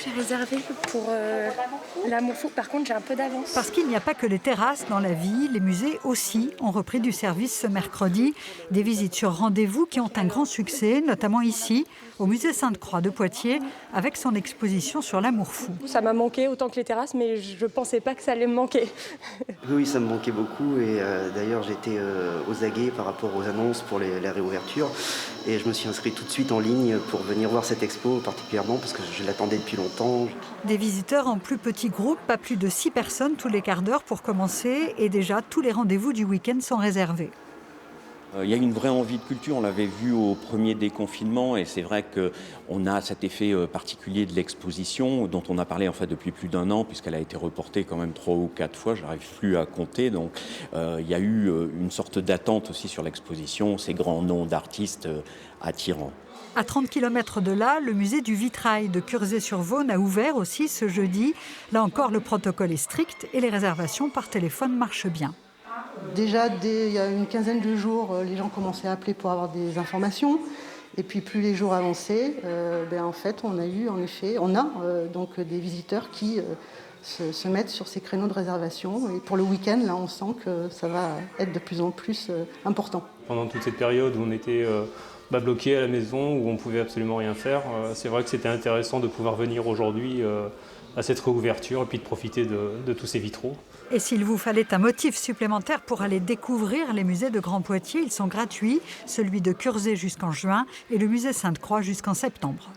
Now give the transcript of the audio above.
j'ai réservé pour l'Amour fou. Par contre, j'ai un peu d'avance. Parce qu'il n'y a pas que les terrasses dans la vie, les musées aussi ont repris du service ce mercredi. Des visites sur rendez-vous qui ont un grand succès, notamment ici, au musée Sainte-Croix de Poitiers, avec son exposition sur l'Amour fou. Ça m'a manqué autant que les terrasses, mais je ne pensais pas que ça allait me manquer. Oui, ça me manquait beaucoup et d'ailleurs j'étais aux aguets par rapport aux annonces pour la réouverture et je me suis inscrit tout de suite en ligne pour venir voir cette expo particulièrement parce que je l'attendais depuis longtemps. Des visiteurs en plus petits groupes, pas plus de 6 personnes tous les quarts d'heure pour commencer et déjà tous les rendez-vous du week-end sont réservés. Il y a une vraie envie de culture, on l'avait vu au premier déconfinement et c'est vrai qu'on a cet effet particulier de l'exposition dont on a parlé en fait depuis plus d'1 an puisqu'elle a été reportée quand même 3 ou 4 fois, je n'arrive plus à compter. Donc il y a eu une sorte d'attente aussi sur l'exposition, ces grands noms d'artistes attirants. À 30 km de là, le musée du vitrail de Curzé-sur-Vaune a ouvert aussi ce jeudi. Là encore, le protocole est strict et les réservations par téléphone marchent bien. Déjà, il y a une quinzaine de jours, les gens commençaient à appeler pour avoir des informations. Et puis, plus les jours avançaient, en fait, on a donc des visiteurs qui se mettent sur ces créneaux de réservation. Et pour le week-end, là, on sent que ça va être de plus en plus important. Pendant toute cette période où on était bloqué à la maison, où on ne pouvait absolument rien faire, c'est vrai que c'était intéressant de pouvoir venir aujourd'hui à cette réouverture et puis de profiter de tous ces vitraux. Et s'il vous fallait un motif supplémentaire pour aller découvrir les musées de Grand Poitiers, ils sont gratuits, celui de Curzé jusqu'en juin et le musée Sainte-Croix jusqu'en septembre.